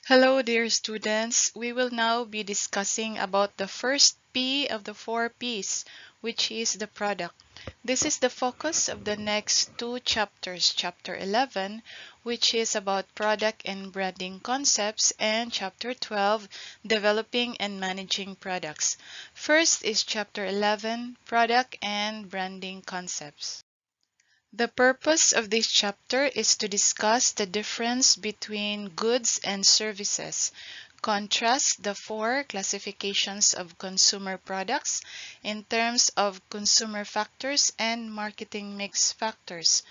Hello, dear students. We will now be discussing about the first P of the four Ps, which is the product. This is the focus of the next two chapters, Chapter 11, which is about product and branding concepts, and Chapter 12, developing and managing products. First is Chapter 11, product and branding concepts. The purpose of this chapter is to discuss the difference between goods and services, contrast the four classifications of consumer products in terms of consumer factors and marketing mix factors,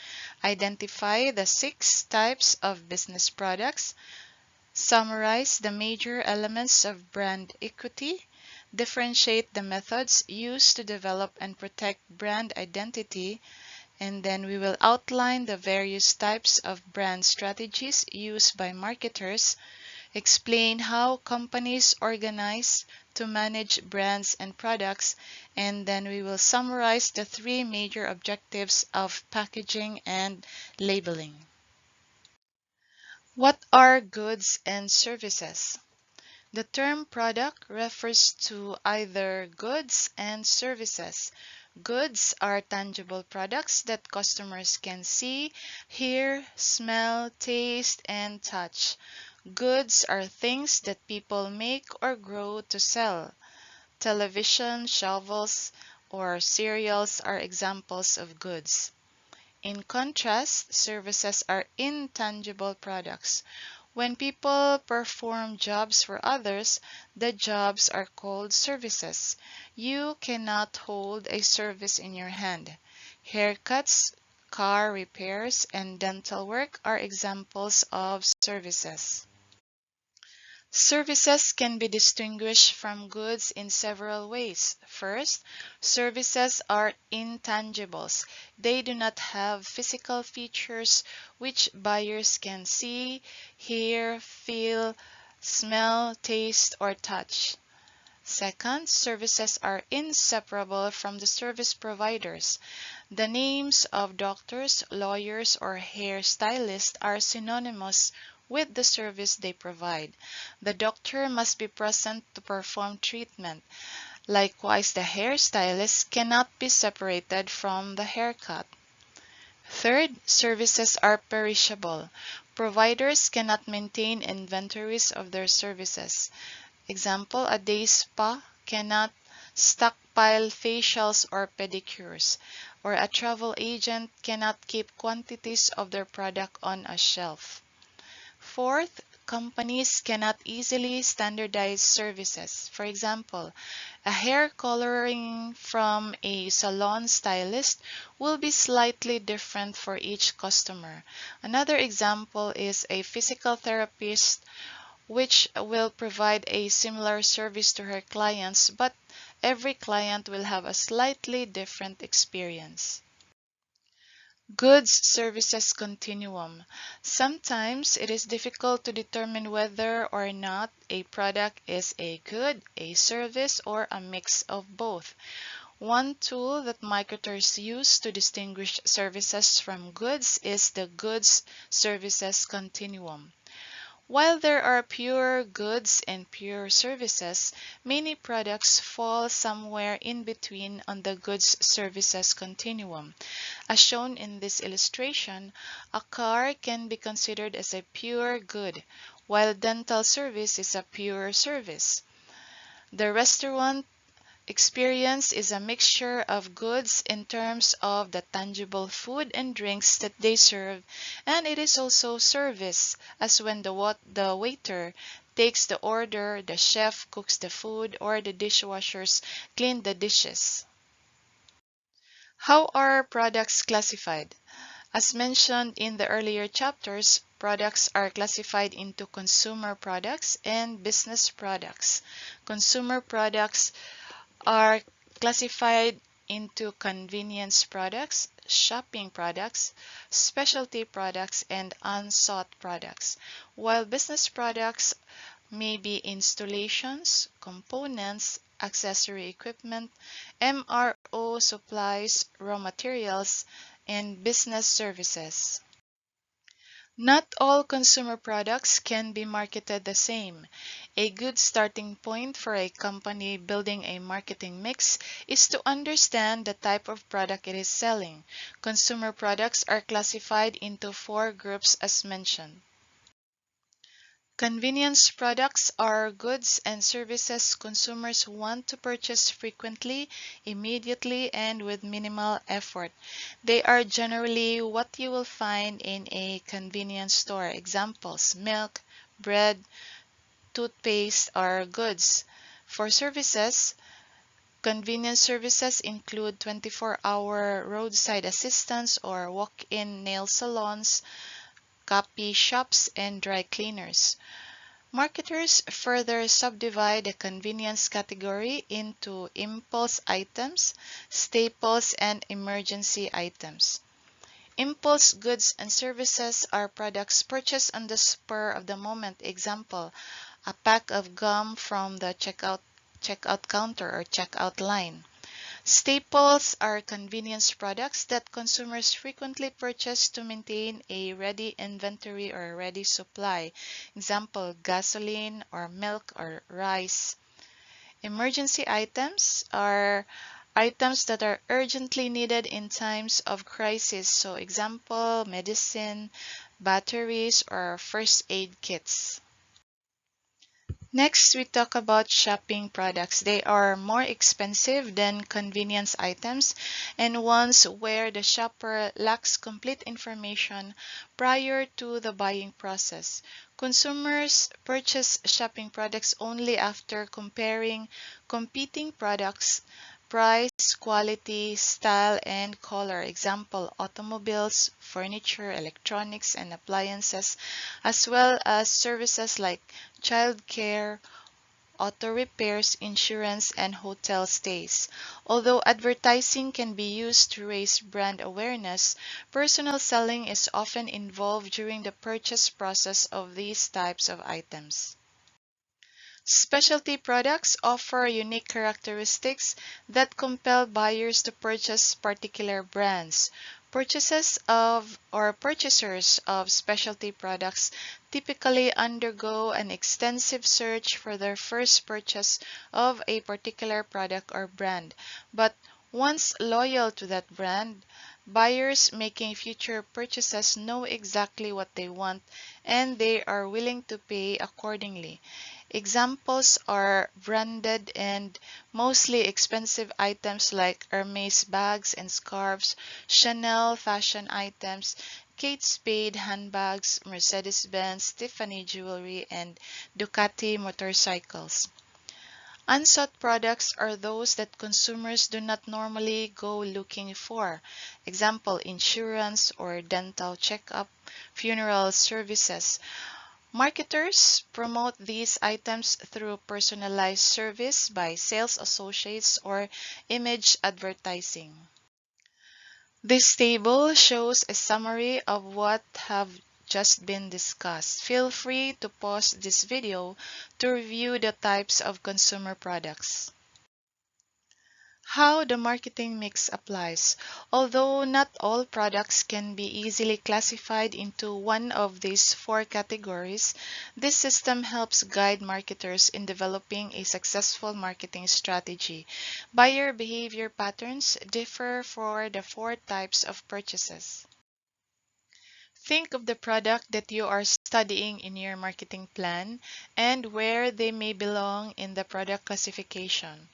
identify the six types of business products, summarize the major elements of brand equity, differentiate the methods used to develop and protect brand identity, and then we will outline the various types of brand strategies used by marketers, explain how companies organize to manage brands and products, and then we will summarize the three major objectives of packaging and labeling. What are goods and services? The term product refers to either goods and services. Goods are tangible products that customers can see, hear, smell, taste, and touch. Goods are things that people make or grow to sell. Television, shovels, or cereals are examples of goods. In contrast, services are intangible products. When people perform jobs for others, the jobs are called services. You cannot hold a service in your hand. Haircuts, car repairs, and dental work are examples of services. Services can be distinguished from goods in several ways. First, services are intangibles. They do not have physical features which buyers can see, hear, feel, smell, taste, or touch. Second, services are inseparable from the service providers. The names of doctors, lawyers, or hairstylists are synonymous with the service they provide. The doctor must be present to perform treatment. Likewise, the hairstylist cannot be separated from the haircut. Third, services are perishable. Providers cannot maintain inventories of their services. Example, a day spa cannot stockpile facials or pedicures, or a travel agent cannot keep quantities of their product on a shelf. Fourth, companies cannot easily standardize services. For example, a hair coloring from a salon stylist will be slightly different for each customer. Another example is a physical therapist which will provide a similar service to her clients, but every client will have a slightly different experience. Goods services continuum. Sometimes it is difficult to determine whether or not a product is a good, a service, or a mix of both. One tool that marketers use to distinguish services from goods is the goods services continuum. While there are pure goods and pure services, many products fall somewhere in between on the goods services continuum. As shown in this illustration, a car can be considered as a pure good, while dental service is a pure service. The restaurant experience is a mixture of goods in terms of the tangible food and drinks that they serve, and it is also service, as when the waiter takes the order, the chef cooks the food, or the dishwashers clean the dishes. How are products classified? As mentioned in the earlier chapters, products are classified into consumer products and business products. Consumer products are classified into convenience products, shopping products, specialty products, and unsought products, while business products may be installations, components, accessory equipment, MRO supplies, raw materials, and business services. Not all consumer products can be marketed the same. A good starting point for a company building a marketing mix is to understand the type of product it is selling. Consumer products are classified into four groups as mentioned. Convenience products are goods and services consumers want to purchase frequently, immediately, and with minimal effort. They are generally what you will find in a convenience store. Examples: milk, bread, toothpaste are goods. For services, convenience services include 24-hour roadside assistance or walk-in nail salons, copy shops, and dry cleaners. Marketers further subdivide the convenience category into impulse items, staples, and emergency items. Impulse goods and services are products purchased on the spur of the moment. Example: a pack of gum from the checkout counter or checkout line. Staples are convenience products that consumers frequently purchase to maintain a ready inventory or ready supply. Example: gasoline or milk or rice. Emergency items are items that are urgently needed in times of crisis. So example: medicine, batteries, or first aid kits. Next, we talk about shopping products. They are more expensive than convenience items and ones where the shopper lacks complete information prior to the buying process. Consumers purchase shopping products only after comparing competing products, price, quality, style, and color. Example: automobiles, furniture, electronics, and appliances, as well as services like child care, auto repairs, insurance, and hotel stays. Although advertising can be used to raise brand awareness, personal selling is often involved during the purchase process of these types of items. Specialty products offer unique characteristics that compel buyers to purchase particular brands. Purchasers of specialty products typically undergo an extensive search for their first purchase of a particular product or brand. But once loyal to that brand, buyers making future purchases know exactly what they want and they are willing to pay accordingly. Examples are branded and mostly expensive items like Hermes bags and scarves, Chanel fashion items, Kate Spade handbags, Mercedes-Benz, Tiffany jewelry, and Ducati motorcycles. Unsought products are those that consumers do not normally go looking for. Example: insurance or dental checkup, funeral services. Marketers promote these items through personalized service by sales associates or image advertising. This table shows a summary of what have just been discussed. Feel free to pause this video to review the types of consumer products. How the marketing mix applies. Although not all products can be easily classified into one of these four categories, this system helps guide marketers in developing a successful marketing strategy. Buyer behavior patterns differ for the four types of purchases. Think of the product that you are studying in your marketing plan and where they may belong in the product classification.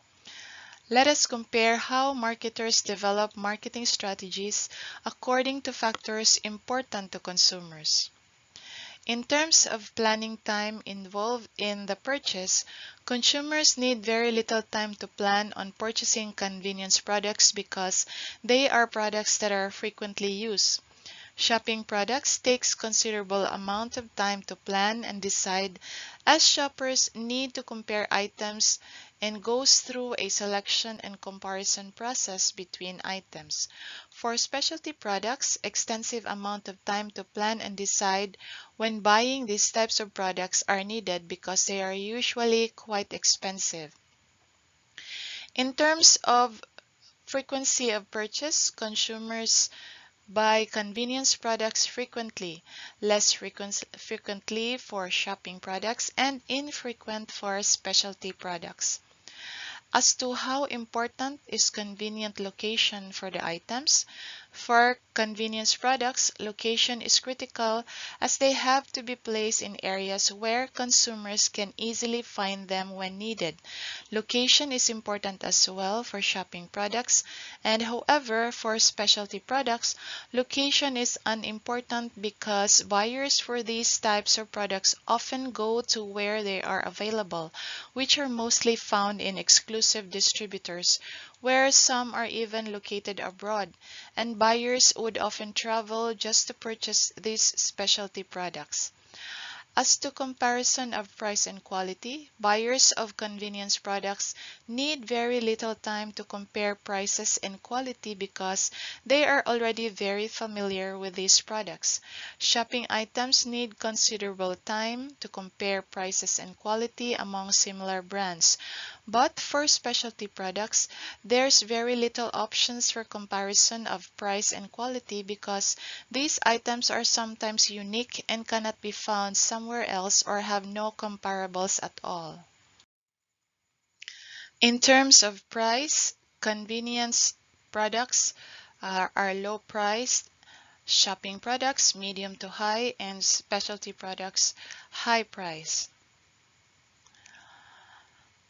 Let us compare how marketers develop marketing strategies according to factors important to consumers. In terms of planning time involved in the purchase, consumers need very little time to plan on purchasing convenience products because they are products that are frequently used. Shopping products takes considerable amount of time to plan and decide as shoppers need to compare items and goes through a selection and comparison process between items. For specialty products, extensive amount of time to plan and decide when buying these types of products are needed because they are usually quite expensive. In terms of frequency of purchase, consumers Buy convenience products frequently, less frequently for shopping products, and infrequent for specialty products. As to how important is convenient location for the items, for convenience products, location is critical as they have to be placed in areas where consumers can easily find them when needed. Location is important as well for shopping products, and however, for specialty products, location is unimportant because buyers for these types of products often go to where they are available, which are mostly found in exclusive distributors, where some are even located abroad, and buyers would often travel just to purchase these specialty products. As to comparison of price and quality, buyers of convenience products need very little time to compare prices and quality because they are already very familiar with these products. Shopping items need considerable time to compare prices and quality among similar brands. But for specialty products, there's very little options for comparison of price and quality because these items are sometimes unique and cannot be found somewhere else or have no comparables at all. In terms of price, convenience products are low priced, shopping products medium to high, and specialty products high price.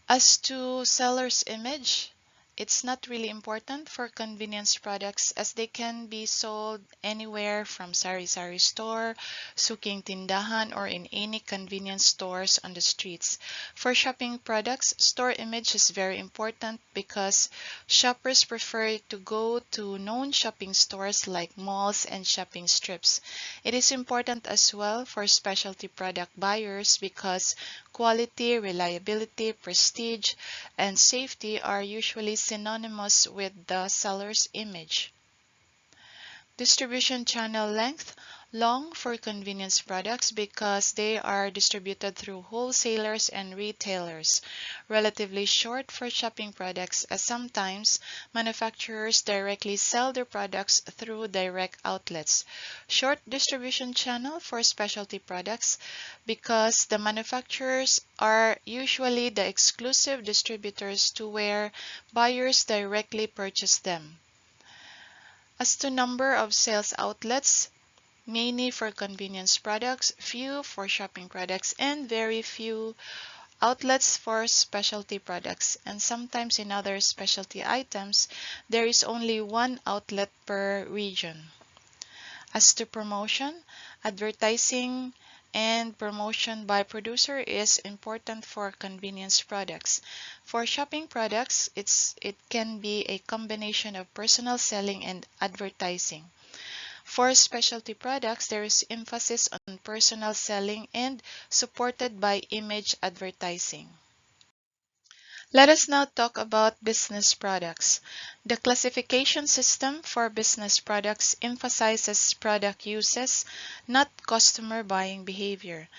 As to seller's image, it's not really important for convenience products as they can be sold anywhere from sari-sari store, suking tindahan, or in any convenience stores on the streets. For shopping products, store image is very important because shoppers prefer to go to known shopping stores like malls and shopping strips. It is important as well for specialty product buyers because quality, reliability, prestige, and safety are usually synonymous with the seller's image. Distribution channel length, long for convenience products because they are distributed through wholesalers and retailers. Relatively short for shopping products as sometimes manufacturers directly sell their products through direct outlets. Short distribution channel for specialty products because the manufacturers are usually the exclusive distributors to where buyers directly purchase them. As to number of sales outlets, many for convenience products, few for shopping products, and very few outlets for specialty products. And sometimes in other specialty items, there is only one outlet per region. As to promotion, advertising and promotion by producer is important for convenience products. For shopping products, it can be a combination of personal selling and advertising. For specialty products, there is emphasis on personal selling and supported by image advertising. Let us now talk about business products. The classification system for business products emphasizes product uses, not customer buying behavior.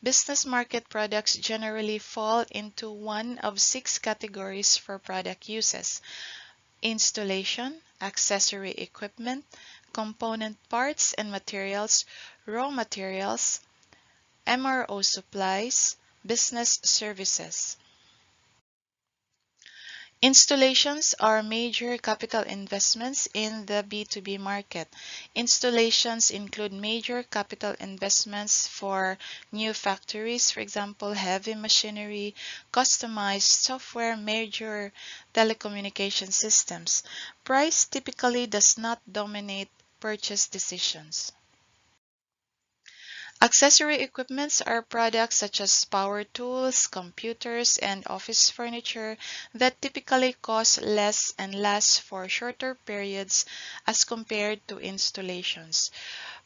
Business market products generally fall into one of 6 categories for product uses: installation, accessory equipment, component parts and materials, raw materials, MRO supplies, business services. Installations are major capital investments in the B2B market. Installations include major capital investments for new factories, for example, heavy machinery, customized software, major telecommunication systems. Price typically does not dominate purchase decisions. Accessory equipments are products such as power tools, computers, and office furniture that typically cost less and last for shorter periods as compared to installations.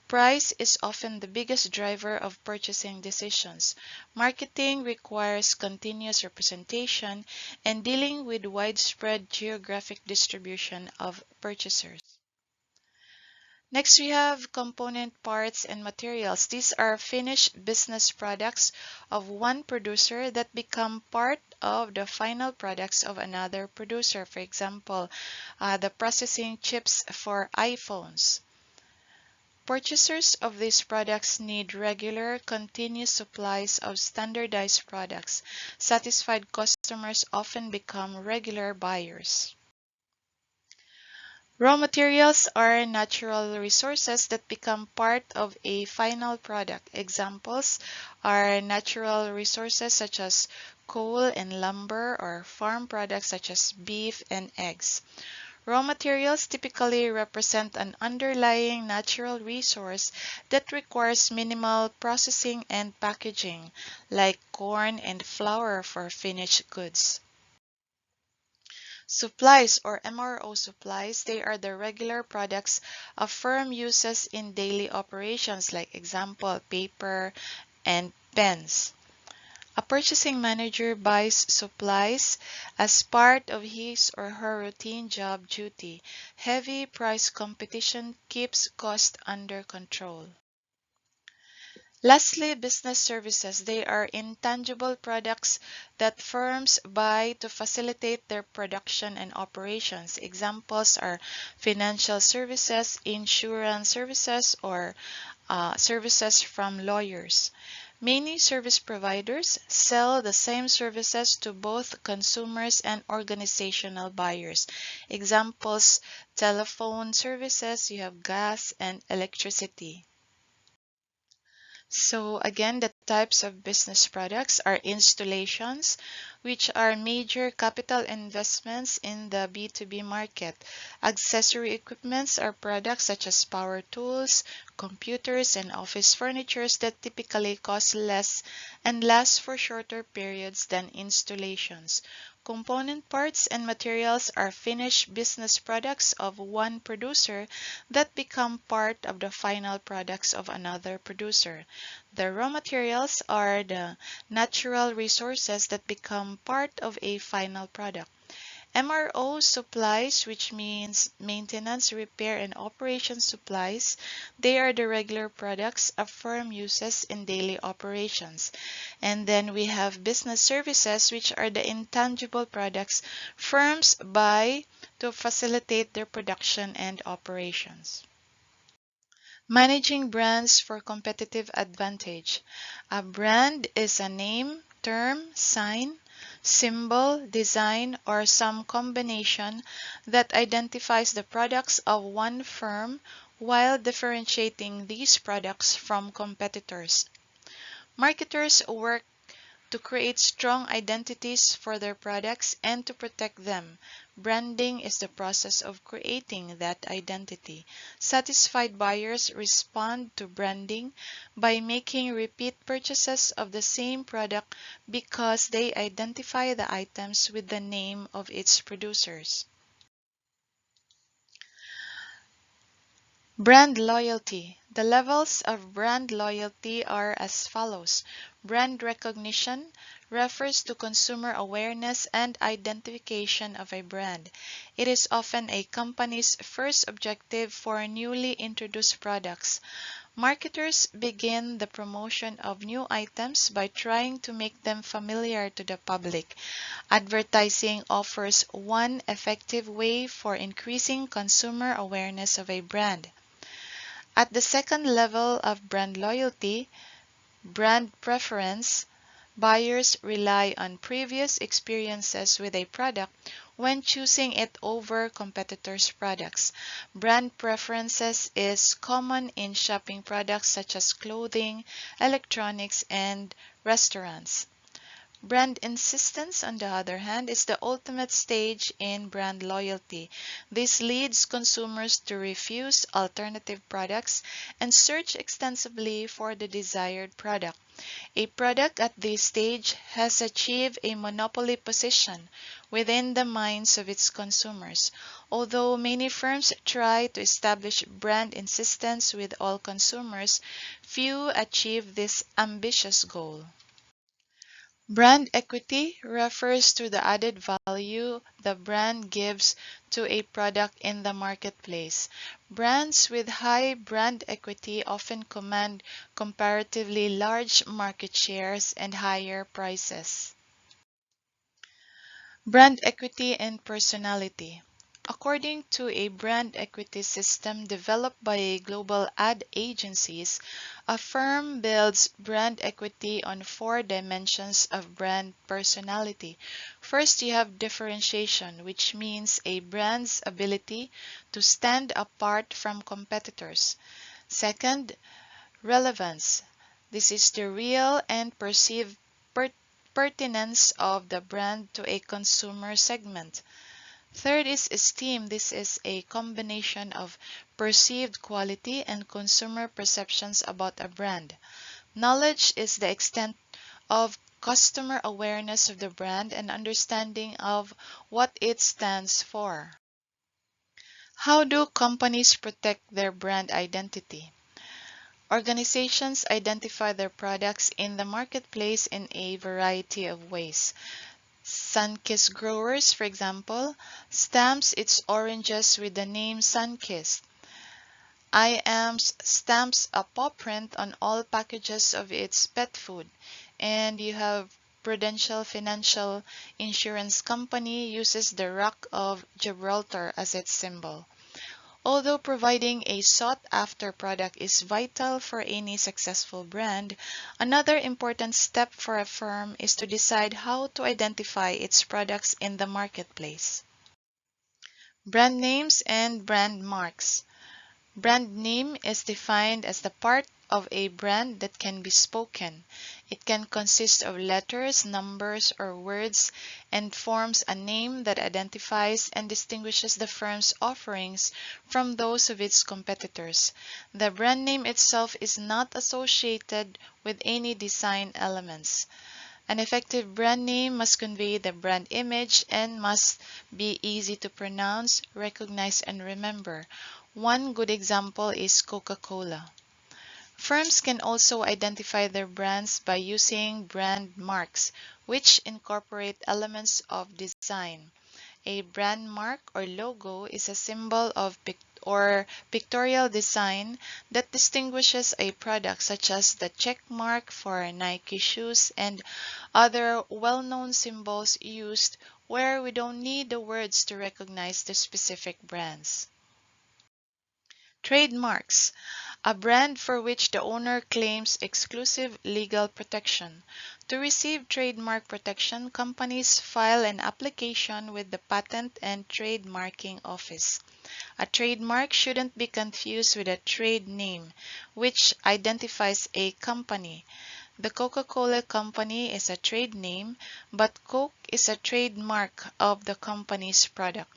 Price is often the biggest driver of purchasing decisions. Marketing requires continuous representation and dealing with widespread geographic distribution of purchasers. Next, we have component parts and materials. These are finished business products of one producer that become part of the final products of another producer. For example, the processing chips for iPhones. Purchasers of these products need regular, continuous supplies of standardized products. Satisfied customers often become regular buyers. Raw materials are natural resources that become part of a final product. Examples are natural resources such as coal and lumber, or farm products such as beef and eggs. Raw materials typically represent an underlying natural resource that requires minimal processing and packaging, like corn and flour for finished goods. Supplies, or MRO supplies, they are the regular products a firm uses in daily operations, like example, paper and pens. A purchasing manager buys supplies as part of his or her routine job duty. Heavy price competition keeps costs under control. Lastly, business services. They are intangible products that firms buy to facilitate their production and operations. Examples are financial services, insurance services, or services from lawyers. Many service providers sell the same services to both consumers and organizational buyers. Examples, telephone services, you have gas and electricity. So again, the types of business products are installations, which are major capital investments in the B2B market. Accessory equipments are products such as power tools, computers, and office furniture that typically cost less and last for shorter periods than installations. Component parts and materials are finished business products of one producer that become part of the final products of another producer. The raw materials are the natural resources that become part of a final product. MRO supplies, which means maintenance, repair, and operation supplies, they are the regular products a firm uses in daily operations. And then we have business services, which are the intangible products firms buy to facilitate their production and operations. Managing brands for competitive advantage. A brand is a name, term, sign, symbol, design, or some combination that identifies the products of one firm while differentiating these products from competitors. Marketers work to create strong identities for their products and to protect them. Branding is the process of creating that identity. Satisfied buyers respond to branding by making repeat purchases of the same product because they identify the items with the name of its producers. Brand loyalty. The levels of brand loyalty are as follows. Brand recognition refers to consumer awareness and identification of a brand. It is often a company's first objective for newly introduced products. Marketers begin the promotion of new items by trying to make them familiar to the public. Advertising offers one effective way for increasing consumer awareness of a brand. At the second level of brand loyalty, brand preference, buyers rely on previous experiences with a product when choosing it over competitors' products. Brand preferences is common in shopping products such as clothing, electronics, and restaurants. Brand insistence, on the other hand, is the ultimate stage in brand loyalty. This leads consumers to refuse alternative products and search extensively for the desired product. A product at this stage has achieved a monopoly position within the minds of its consumers. Although many firms try to establish brand insistence with all consumers, few achieve this ambitious goal. Brand equity refers to the added value the brand gives to a product in the marketplace. Brands with high brand equity often command comparatively large market shares and higher prices. Brand equity and personality. According to a brand equity system developed by a global ad agencies, a firm builds brand equity on four dimensions of brand personality. First, you have differentiation, which means a brand's ability to stand apart from competitors. Second, relevance. This is the real and perceived per- pertinence of the brand to a consumer segment. Third is esteem. This is a combination of perceived quality and consumer perceptions about a brand. Knowledge is the extent of customer awareness of the brand and understanding of what it stands for. How do companies protect their brand identity? Organizations identify their products in the marketplace in a variety of ways. Sunkist Growers, for example, stamps its oranges with the name Sunkist. IAMS stamps a paw print on all packages of its pet food. And you have Prudential Financial Insurance Company uses the Rock of Gibraltar as its symbol. Although providing a sought-after product is vital for any successful brand, another important step for a firm is to decide how to identify its products in the marketplace. Brand names and brand marks. Brand name is defined as the part of a brand that can be spoken. It can consist of letters, numbers, or words and forms a name that identifies and distinguishes the firm's offerings from those of its competitors. The brand name itself is not associated with any design elements. An effective brand name must convey the brand image and must be easy to pronounce, recognize, and remember. One good example is Coca-Cola. Firms can also identify their brands by using brand marks, which incorporate elements of design. A brand mark or logo is a symbol of or pictorial design that distinguishes a product, such as the check mark for Nike shoes and other well-known symbols used where we don't need the words to recognize the specific brands. Trademarks, a brand for which the owner claims exclusive legal protection. To receive trademark protection, companies file an application with the Patent and Trademarking Office. A trademark shouldn't be confused with a trade name, which identifies a company. The Coca-Cola Company is a trade name, but Coke is a trademark of the company's product.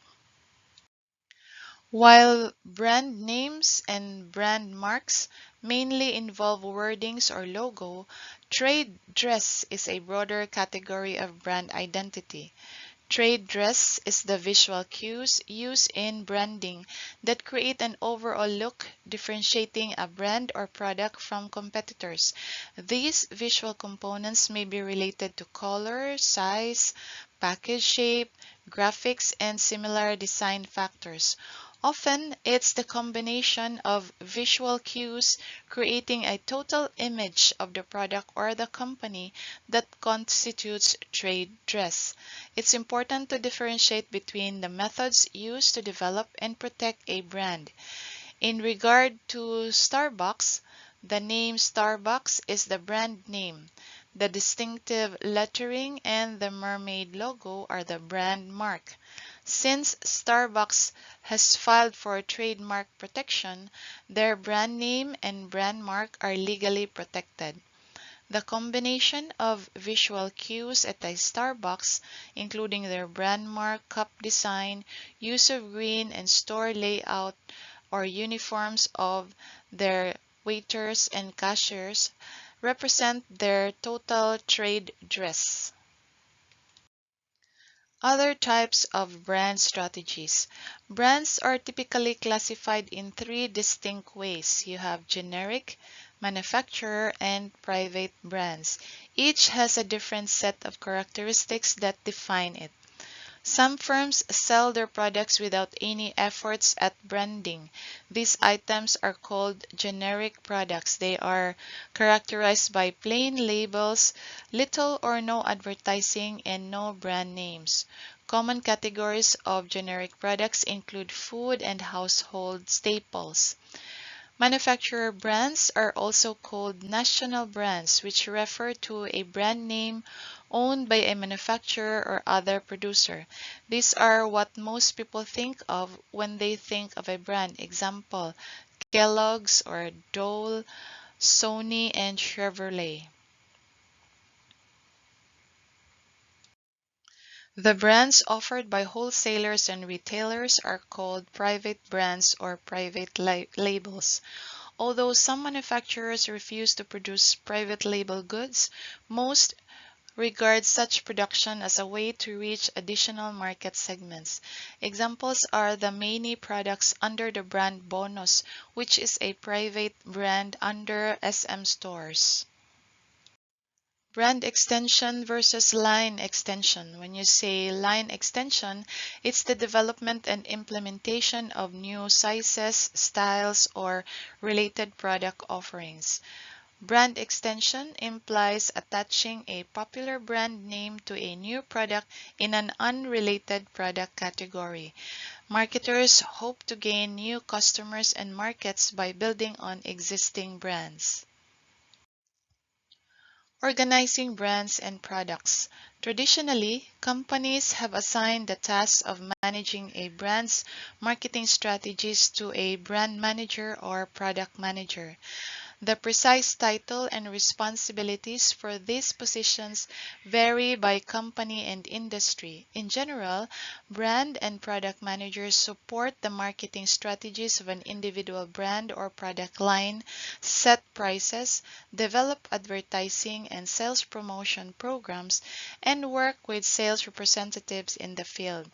While brand names and brand marks mainly involve wordings or logo, trade dress is a broader category of brand identity. Trade dress is the visual cues used in branding that create an overall look differentiating a brand or product from competitors. These visual components may be related to color, size, package shape, graphics, and similar design factors. Often, it's the combination of visual cues creating a total image of the product or the company that constitutes trade dress. It's important to differentiate between the methods used to develop and protect a brand. In regard to Starbucks, the name Starbucks is the brand name. The distinctive lettering and the mermaid logo are the brand mark. Since Starbucks has filed for trademark protection, their brand name and brand mark are legally protected. The combination of visual cues at a Starbucks, including their brand mark, cup design, use of green, and store layout or uniforms of their waiters and cashiers, represent their total trade dress. Other types of brand strategies. Brands are typically classified in three distinct ways. You have generic, manufacturer, and private brands. Each has a different set of characteristics that define it. Some firms sell their products without any efforts at branding. These items are called generic products. They are characterized by plain labels, little or no advertising, and no brand names. Common categories of generic products include food and household staples. Manufacturer brands are also called national brands, which refer to a brand name owned by a manufacturer or other producer. These are what most people think of when they think of a brand. Example, Kellogg's or Dole, Sony, and Chevrolet. The brands offered by wholesalers and retailers are called private brands or private labels. Although some manufacturers refuse to produce private label goods, most regard such production as a way to reach additional market segments. Examples are the many products under the brand Bonus, which is a private brand under SM stores. Brand extension versus line extension. When you say line extension, it's the development and implementation of new sizes, styles, or related product offerings. Brand extension implies attaching a popular brand name to a new product in an unrelated product category. Marketers hope to gain new customers and markets by building on existing brands. Organizing brands and products. Traditionally, companies have assigned the task of managing a brand's marketing strategies to a brand manager or product manager. The precise title and responsibilities for these positions vary by company and industry. In general, brand and product managers support the marketing strategies of an individual brand or product line, set prices, develop advertising and sales promotion programs, and work with sales representatives in the field.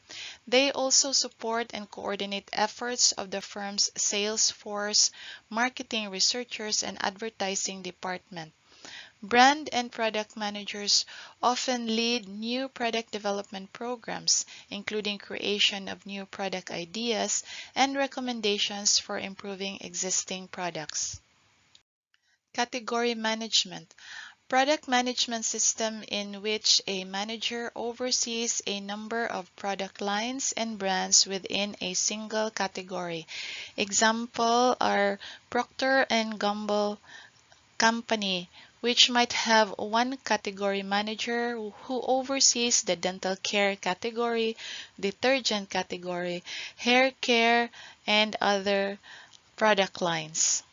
They also support and coordinate efforts of the firm's sales force, marketing researchers, and advertising department. Brand and product managers often lead new product development programs, including creation of new product ideas and recommendations for improving existing products. Category management. Product management system in which a manager oversees a number of product lines and brands within a single category. Example are Procter and Gamble Company, which might have one category manager who oversees the dental care category, detergent category, hair care, and other product lines.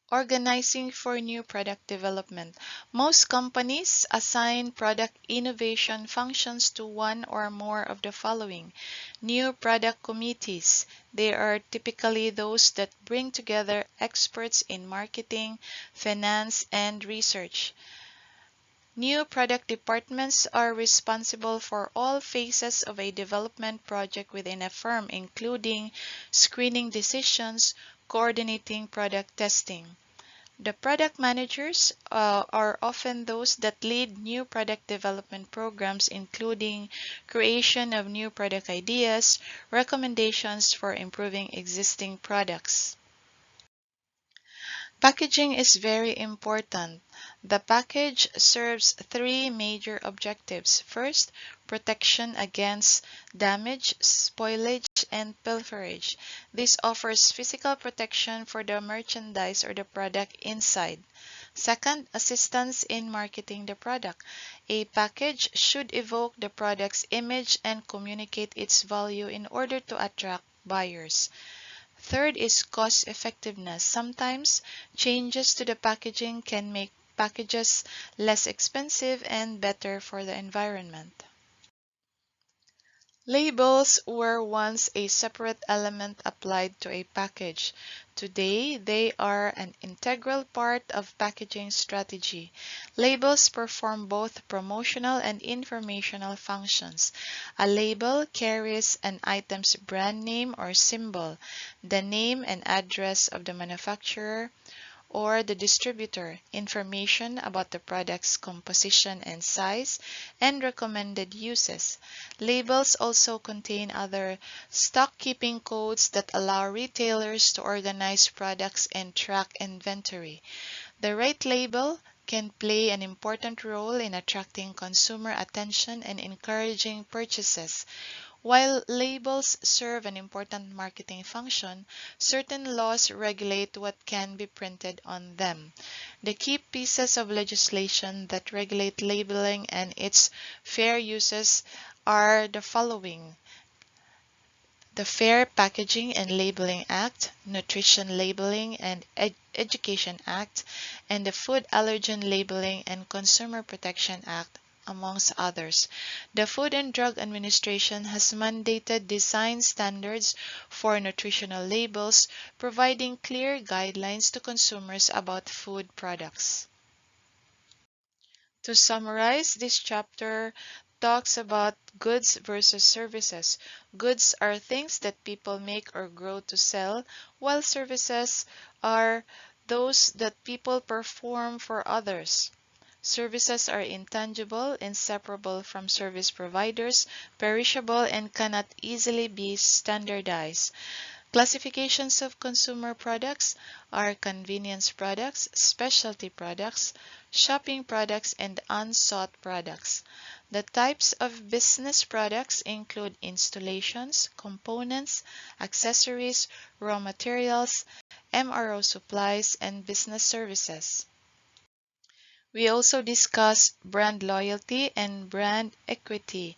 Organizing for new product development. Most companies assign product innovation functions to one or more of the following. New product committees. They are typically those that bring together experts in marketing, finance, and research. New product departments are responsible for all phases of a development project within a firm, including screening decisions, coordinating product testing. The product managers are often those that lead new product development programs, including creation of new product ideas, recommendations for improving existing products. Packaging is very important. The package serves three major objectives. First, protection against damage, spoilage, and pilferage. This offers physical protection for the merchandise or the product inside. Second, assistance in marketing the product. A package should evoke the product's image and communicate its value in order to attract buyers. Third is cost effectiveness. Sometimes changes to the packaging can make packages less expensive and better for the environment. Labels were once a separate element applied to a package. Today, they are an integral part of packaging strategy. Labels perform both promotional and informational functions. A label carries an item's brand name or symbol, the name and address of the manufacturer or the distributor, information about the product's composition and size, and recommended uses. Labels also contain other stock-keeping codes that allow retailers to organize products and track inventory. The right label can play an important role in attracting consumer attention and encouraging purchases. While labels serve an important marketing function, certain laws regulate what can be printed on them. The key pieces of legislation that regulate labeling and its fair uses are the following: the Fair Packaging and Labeling Act, Nutrition Labeling and Education Act, and the Food Allergen Labeling and Consumer Protection Act, amongst others. The Food and Drug Administration has mandated design standards for nutritional labels, providing clear guidelines to consumers about food products. To summarize, this chapter talks about goods versus services. Goods are things that people make or grow to sell, while services are those that people perform for others. Services are intangible, inseparable from service providers, perishable, and cannot easily be standardized. Classifications of consumer products are convenience products, specialty products, shopping products, and unsought products. The types of business products include installations, components, accessories, raw materials, MRO supplies, and business services. We also discuss brand loyalty and brand equity,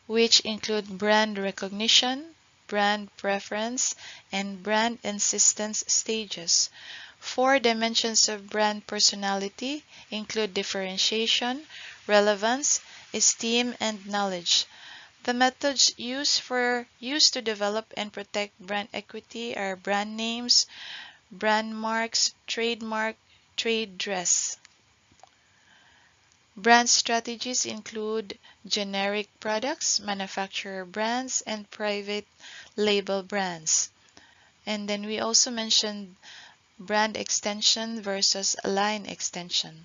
which include brand recognition, brand preference, and brand insistence stages. 4 dimensions of brand personality include differentiation, relevance, esteem, and knowledge. The methods used to develop and protect brand equity are brand names, brand marks, trademark, trade dress. Brand strategies include generic products, manufacturer brands, and private label brands. And then we also mentioned brand extension versus line extension.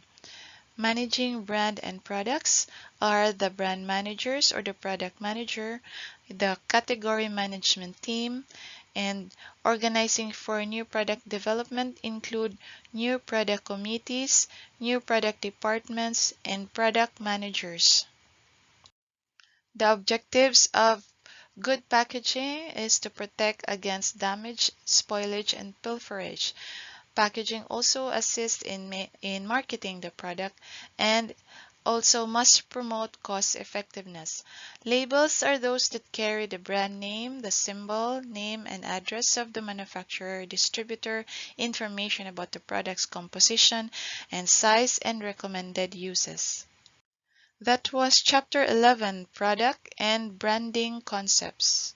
Managing brand and products are the brand managers or the product manager, the category management team, and organizing for new product development include new product committees, new product departments, and product managers. The objectives of good packaging is to protect against damage, spoilage, and pilferage. Packaging also assists in marketing the product and also must promote cost effectiveness. Labels are those that carry the brand name, the symbol, name, and address of the manufacturer, distributor, information about the product's composition and size, and recommended uses. That was Chapter 11, Product and Branding Concepts.